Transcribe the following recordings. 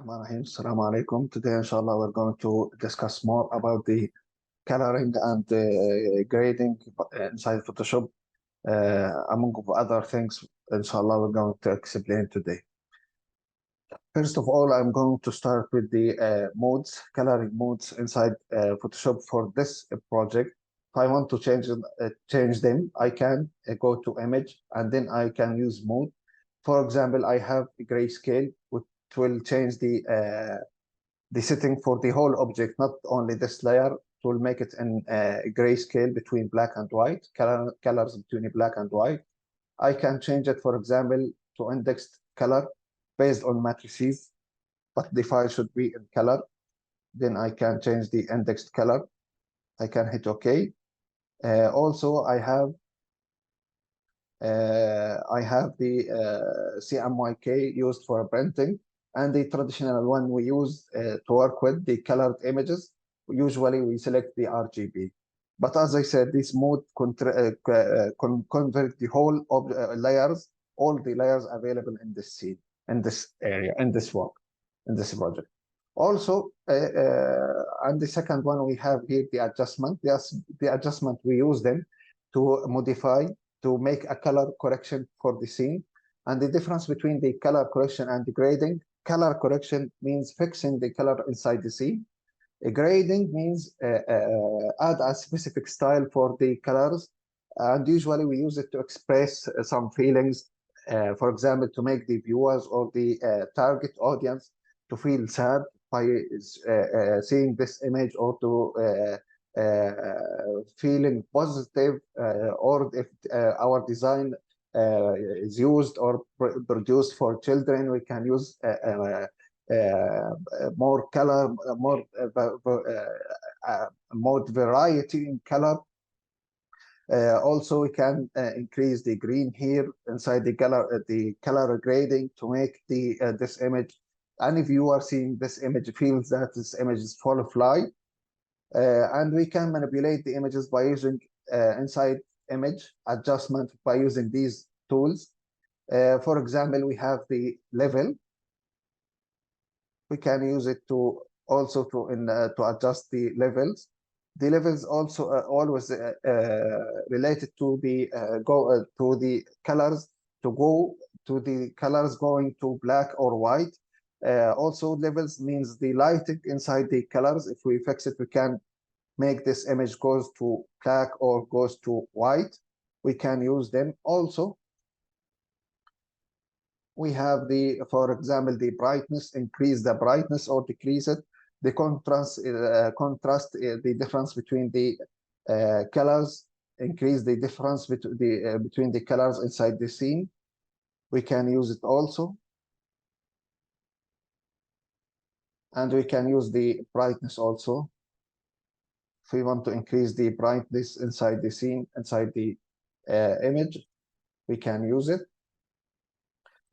Bismillahirrahmanirrahim. Assalamu alaikum. Today, inshallah, we're going to discuss more about the coloring and grading inside Photoshop, among other things, inshallah, we're going to explain today. First of all, I'm going to start with the modes, coloring modes inside Photoshop for this project. If I want to change them, I can go to image and then I can use mode. For example, I have a grayscale, which will change the setting for the whole object, not only this layer. It will make it in grayscale between black and white, colors between black and white. I can change it, for example, to indexed color based on matrices, but the file should be in color. Then I can change the indexed color. I can hit OK. Also, I have the CMYK used for printing, and the traditional one we use to work with the colored images. Usually we select the RGB. But as I said, this mode convert the whole of layers, all the layers available in this scene, in this area, in this work, in this project. Also, and the second one we have here, the adjustment. Yes, the adjustment, we use them to modify, to make a color correction for the scene. And the difference between the color correction and the grading: color correction means fixing the color inside the scene. Grading means add a specific style for the colors, and usually we use it to express some feelings, for example, to make the viewers or the target audience to feel sad by seeing this image, or to feeling positive, or if our design is used or produced for children, we can use more color, more variety in color. Also, we can increase the green here inside the color grading to make the this image, and if you are seeing this image, feels that this image is full of light. And we can manipulate the images by using inside image adjustment by using these tools. For example, we have the level. We can use it to also to adjust the levels. The levels also always related to the to the colors, to go to the colors going to black or white. Also, levels means the lighting inside the colors. If we fix it, we can make this image goes to black or goes to white. We can use them. Also, we have for example, the brightness, increase the brightness or decrease it. The contrast, the difference between the colors, increase the difference between the colors inside the scene. We can use it also. And we can use the brightness also. If we want to increase the brightness inside the scene, inside the image, we can use it.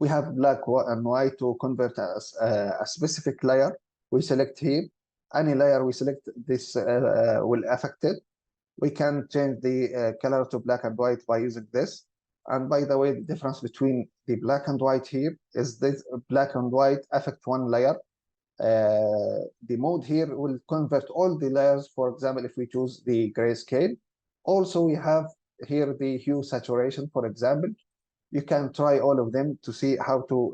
We have black and white to convert a specific layer. We select here. Any layer we select, this will affect it. We can change the color to black and white by using this. And by the way, the difference between the black and white here is this: black and white affect one layer. The mode here will convert all the layers. For example, if we choose the grayscale. Also, we have here the hue saturation, for example. You can try all of them to see how to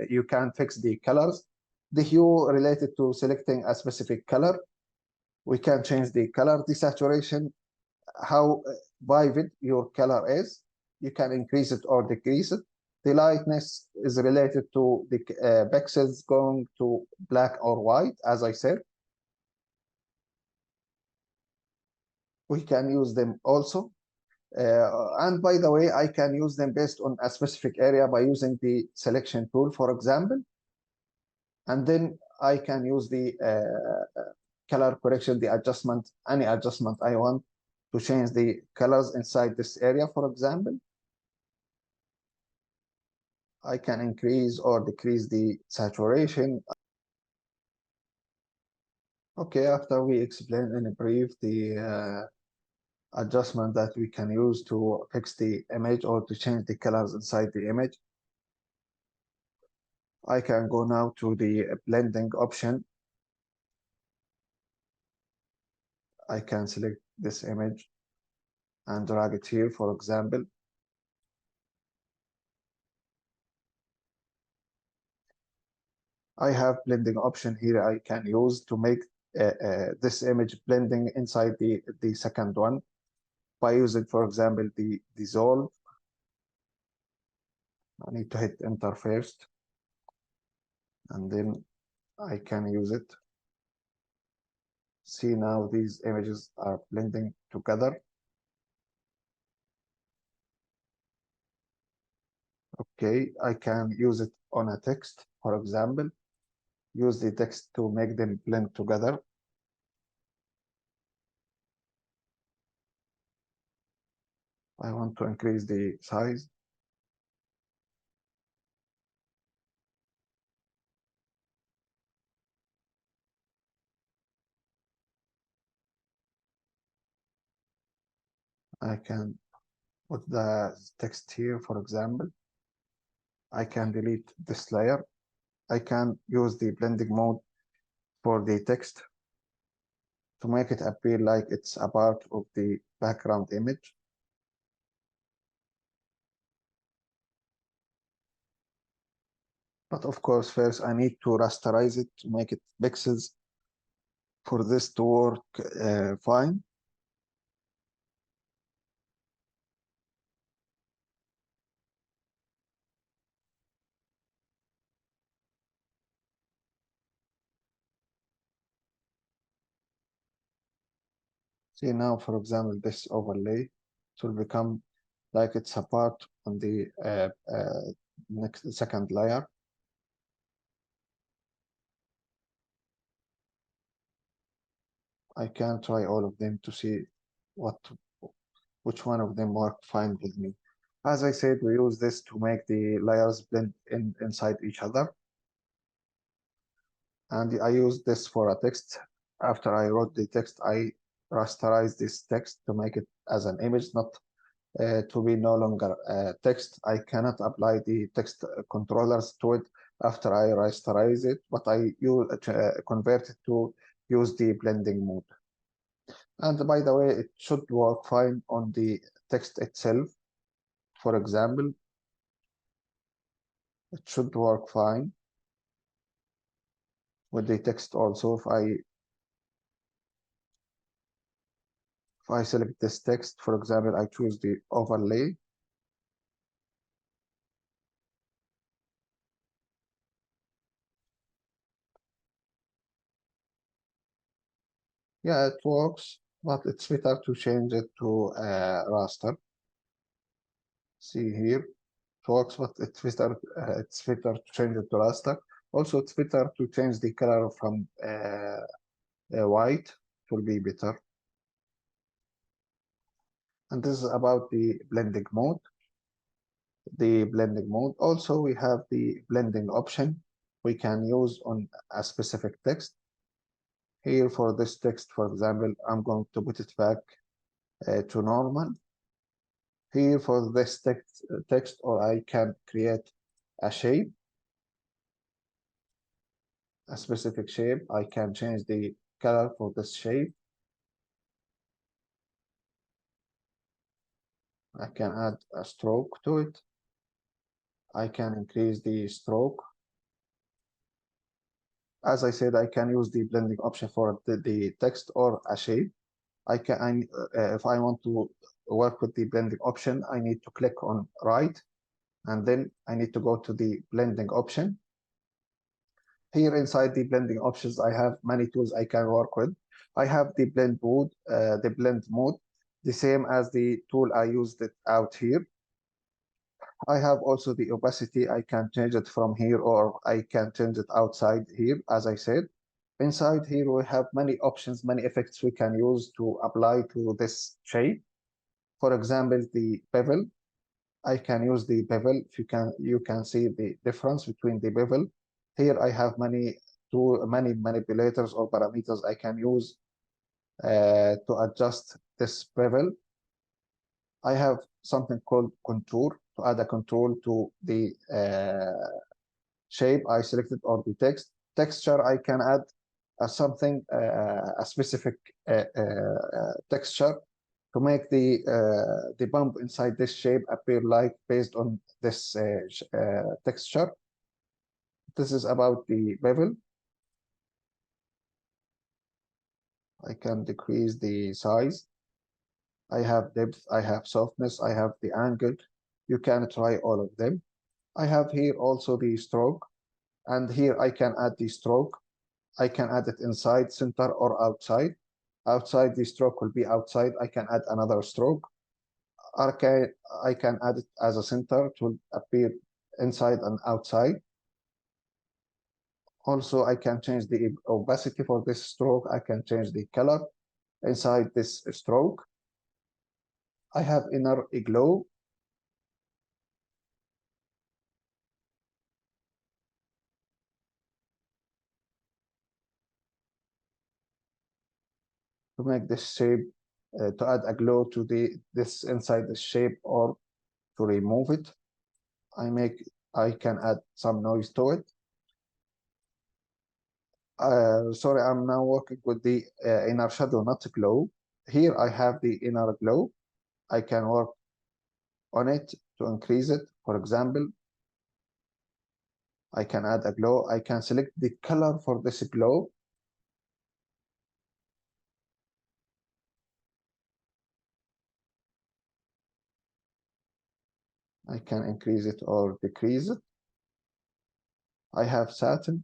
you can fix the colors. The hue related to selecting a specific color. We can change the color. The saturation, how vivid your color is. You can increase it or decrease it. The lightness is related to the pixels going to black or white, as I said. We can use them also. And by the way, I can use them based on a specific area by using the selection tool, for example. And then I can use the color correction, the adjustment, any adjustment I want to change the colors inside this area, for example. I can increase or decrease the saturation. Okay, after we explain in a brief the adjustment that we can use to fix the image or to change the colors inside the image. I can go now to the blending option. I can select this image and drag it here, for example. I have blending option here I can use to make this image blending inside the second one by using, for example, the dissolve. I need to hit enter first, and then I can use it. See, now these images are blending together. Okay, I can use it on a text, for example. Use the text to make them blend together. I want to increase the size. I can put the text here, for example. I can delete this layer. I can use the blending mode for the text to make it appear like it's a part of the background image. But of course, first I need to rasterize it to make it pixels for this to work fine. See now, for example, this overlay, it will become like it's a part on the next second layer. I can try all of them to see which one of them worked fine with me. As I said, we use this to make the layers blend inside each other. And I use this for a text. After I wrote the text, I rasterize this text to make it as an image, not to be no longer text. I cannot apply the text controllers to it after I rasterize it, but I use, convert it to use the blending mode. And by the way, it should work fine on the text itself. For example, it should work fine with the text also. If I select this text, for example, I choose the overlay. Yeah, it works, but it's better to change it to raster. See here, it works, but it's better to change it to raster. Also, it's better to change the color from white. It will be better. And this is about the blending mode. Also, we have the blending option we can use on a specific text. Here for this text, for example, I'm going to put it back to normal. Here for this text, or I can create a shape, a specific shape. I can change the color for this shape. I can add a stroke to it. I can increase the stroke. As I said, I can use the blending option for the text or a shape. If I want to work with the blending option, I need to click on right, and then I need to go to the blending option. Here inside the blending options, I have many tools I can work with. I have the blend mode, the same as the tool I used it out here. I have also the opacity. I can change it from here, or I can change it outside here, as I said. Inside here, we have many options, many effects we can use to apply to this shape. For example, the bevel. I can use the bevel. If you can see the difference between the bevel. Here I have many manipulators or parameters I can use to adjust this bevel. I have something called contour to add a control to the shape I selected or the text. Texture, I can add something, a specific texture to make the bump inside this shape appear like based on this texture. This is about the bevel. I can decrease the size. I have depth, I have softness, I have the angle. You can try all of them. I have here also the stroke, and here I can add the stroke. I can add it inside, center, or outside. Outside, the stroke will be outside. I can add another stroke. I can add it as a center to appear inside and outside. Also, I can change the opacity for this stroke. I can change the color inside this stroke. I have inner glow. To make this shape, to add a glow to this inside the shape or to remove it. I can add some noise to it. Sorry, I'm now working with the inner shadow, not glow. Here I have the inner glow. I can work on it to increase it. For example, I can add a glow. I can select the color for this glow. I can increase it or decrease it. I have satin.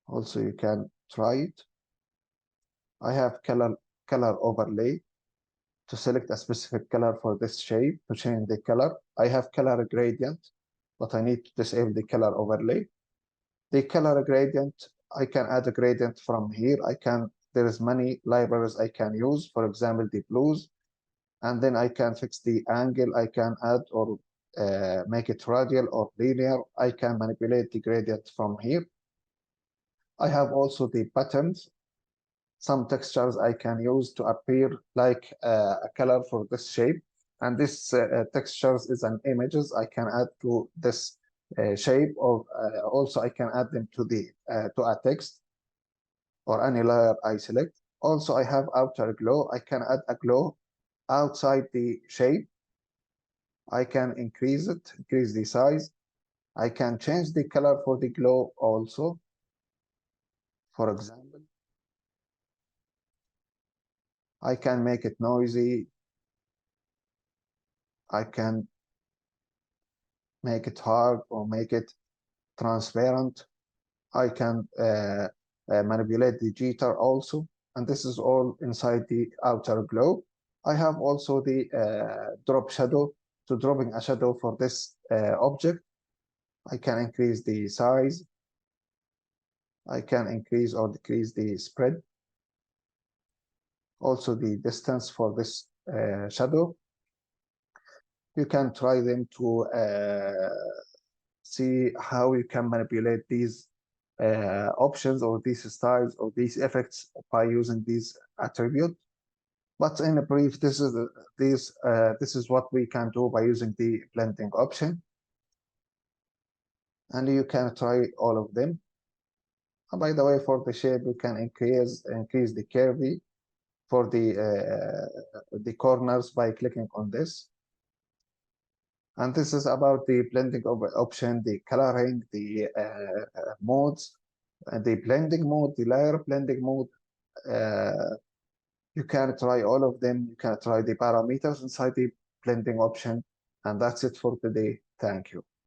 Also, you can try it. I have color overlay to select a specific color for this shape to change the color. I have color gradient, but I need to disable the color overlay. The color gradient, I can add a gradient from here. There is many libraries I can use, for example, the blues, and then I can fix the angle. I can add or make it radial or linear. I can manipulate the gradient from here. I have also the patterns. Some textures I can use to appear like a color for this shape. And this textures is an images I can add to this shape, or also I can add them to a text or any layer I select. Also, I have outer glow. I can add a glow outside the shape. I can increase the size. I can change the color for the glow also. For example, I can make it noisy. I can make it hard or make it transparent. I can manipulate the jitter also, and this is all inside the outer glow. I have also the drop shadow, to dropping a shadow for this object. I can increase the size. I can increase or decrease the spread. Also the distance for this shadow. You can try them to see how you can manipulate these options or these styles or these effects by using these attributes. But in a brief, this is what we can do by using the blending option. And you can try all of them. And by the way, for the shape, you can increase the curvy for the corners by clicking on this. And this is about the blending option, the coloring, the modes, the blending mode, the layer blending mode. You can try all of them. You can try the parameters inside the blending option. And that's it for today. Thank you.